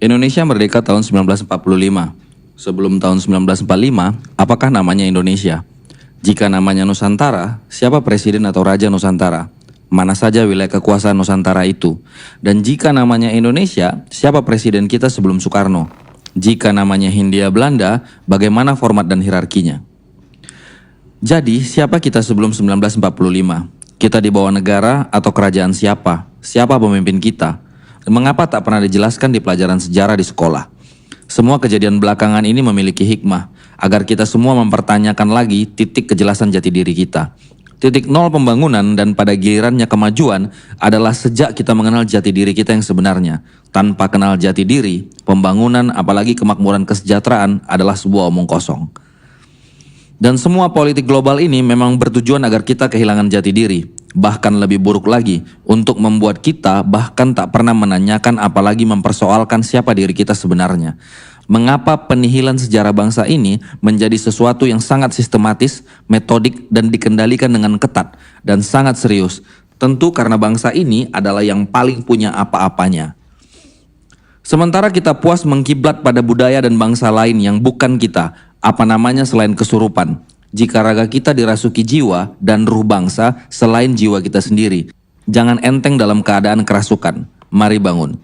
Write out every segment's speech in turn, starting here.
Indonesia merdeka tahun 1945. Sebelum tahun 1945, apakah namanya Indonesia? Jika namanya Nusantara, siapa presiden atau raja Nusantara? Mana saja wilayah kekuasaan Nusantara itu? Dan jika namanya Indonesia, siapa presiden kita sebelum Soekarno? Jika namanya Hindia Belanda, bagaimana format dan hierarkinya? Jadi, siapa kita sebelum 1945? Kita di bawah negara atau kerajaan siapa? Siapa pemimpin kita? Mengapa tak pernah dijelaskan di pelajaran sejarah di sekolah? Semua kejadian belakangan ini memiliki hikmah, agar kita semua mempertanyakan lagi titik kejelasan jati diri kita. Titik nol pembangunan dan pada gilirannya kemajuan adalah sejak kita mengenal jati diri kita yang sebenarnya. Tanpa kenal jati diri, pembangunan apalagi kemakmuran kesejahteraan adalah sebuah omong kosong. Dan semua politik global ini memang bertujuan agar kita kehilangan jati diri. Bahkan lebih buruk lagi, untuk membuat kita bahkan tak pernah menanyakan apalagi mempersoalkan siapa diri kita sebenarnya. Mengapa penihilan sejarah bangsa ini menjadi sesuatu yang sangat sistematis, metodik, dan dikendalikan dengan ketat dan sangat serius? Tentu karena bangsa ini adalah yang paling punya apa-apanya. Sementara kita puas mengkiblat pada budaya dan bangsa lain yang bukan kita, apa namanya selain kesurupan. Jika raga kita dirasuki jiwa dan ruh bangsa selain jiwa kita sendiri, jangan enteng dalam keadaan kerasukan. Mari bangun.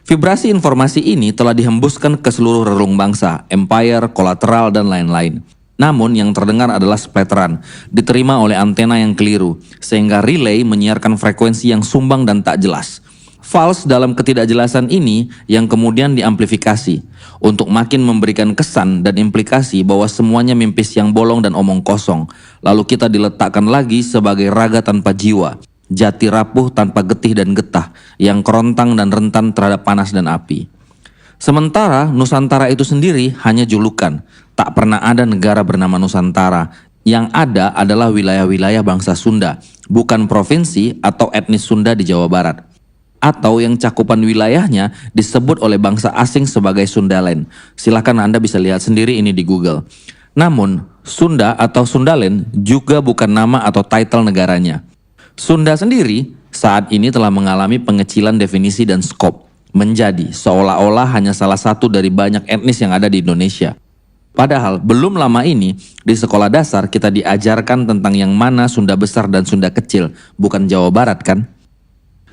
Vibrasi informasi ini telah dihembuskan ke seluruh relung bangsa, empire, kolateral, dan lain-lain. Namun yang terdengar adalah spetteran, diterima oleh antena yang keliru, sehingga relay menyiarkan frekuensi yang sumbang dan tak jelas. False dalam ketidakjelasan ini yang kemudian diamplifikasi untuk makin memberikan kesan dan implikasi bahwa semuanya mimpi siang bolong dan omong kosong. Lalu kita diletakkan lagi sebagai raga tanpa jiwa, jati rapuh tanpa getih dan getah, yang kerontang dan rentan terhadap panas dan api. Sementara Nusantara itu sendiri hanya julukan, tak pernah ada negara bernama Nusantara. Yang ada adalah wilayah-wilayah bangsa Sunda, bukan provinsi atau etnis Sunda di Jawa Barat. Atau yang cakupan wilayahnya disebut oleh bangsa asing sebagai Sundaland. Silahkan Anda bisa lihat sendiri ini di Google. Namun, Sunda atau Sundaland juga bukan nama atau title negaranya. Sunda sendiri saat ini telah mengalami pengecilan definisi dan skop, menjadi seolah-olah hanya salah satu dari banyak etnis yang ada di Indonesia. Padahal belum lama ini di sekolah dasar kita diajarkan tentang yang mana Sunda besar dan Sunda kecil, bukan Jawa Barat kan?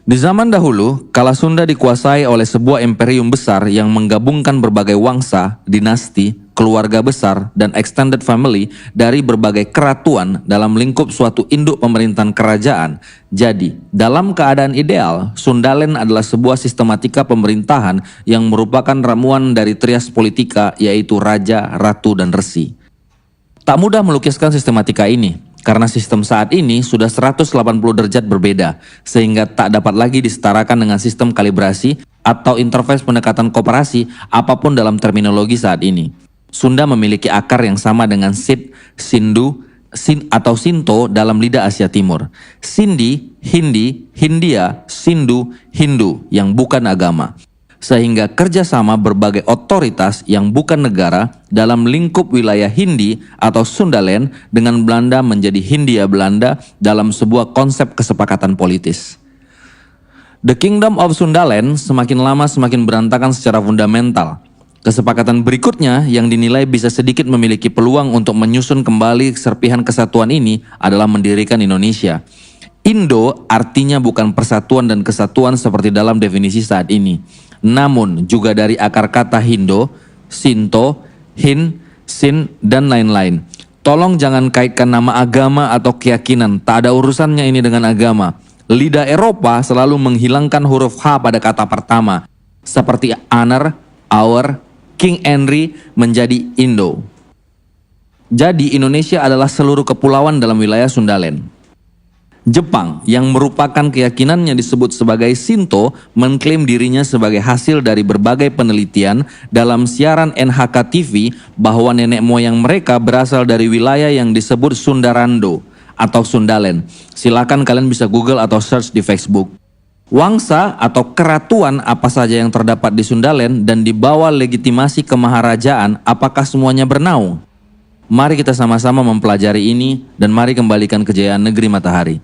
Di zaman dahulu, kala Sunda dikuasai oleh sebuah imperium besar yang menggabungkan berbagai wangsa, dinasti, keluarga besar, dan extended family dari berbagai keratuan dalam lingkup suatu induk pemerintahan kerajaan. Jadi, dalam keadaan ideal, Sundaland adalah sebuah sistematika pemerintahan yang merupakan ramuan dari trias politika, yaitu raja, ratu, dan resi. Tak mudah melukiskan sistematika ini, karena sistem saat ini sudah 180 derajat berbeda, sehingga tak dapat lagi disetarakan dengan sistem kalibrasi atau interface pendekatan koperasi apapun dalam terminologi saat ini. Sunda memiliki akar yang sama dengan Sid, Sindu, atau Sinto dalam lidah Asia Timur. Sindi, Hindi, Hindia, Sindu, Hindu yang bukan agama. Sehingga kerjasama berbagai otoritas yang bukan negara dalam lingkup wilayah Hindi atau Sundaland dengan Belanda menjadi Hindia Belanda dalam sebuah konsep kesepakatan politis. The Kingdom of Sundaland semakin lama semakin berantakan secara fundamental. Kesepakatan berikutnya yang dinilai bisa sedikit memiliki peluang untuk menyusun kembali serpihan kesatuan ini adalah mendirikan Indonesia. Indo artinya bukan persatuan dan kesatuan seperti dalam definisi saat ini, namun juga dari akar kata Hindo, Sinto, Hin, Sin, dan lain-lain. Tolong jangan kaitkan nama agama atau keyakinan, tak ada urusannya ini dengan agama. Lidah Eropa selalu menghilangkan huruf H pada kata pertama, seperti honor, our, King Henry menjadi Indo. Jadi Indonesia adalah seluruh kepulauan dalam wilayah Sundaland. Jepang yang merupakan keyakinannya disebut sebagai Shinto mengklaim dirinya sebagai hasil dari berbagai penelitian dalam siaran NHK TV bahwa nenek moyang mereka berasal dari wilayah yang disebut Sundarando atau Sundaland. Silakan kalian bisa Google atau search di Facebook. Wangsa atau keratuan apa saja yang terdapat di Sundaland dan di bawah legitimasi kemaharajaan, apakah semuanya bernaung? Mari kita sama-sama mempelajari ini dan mari kembalikan kejayaan negeri matahari.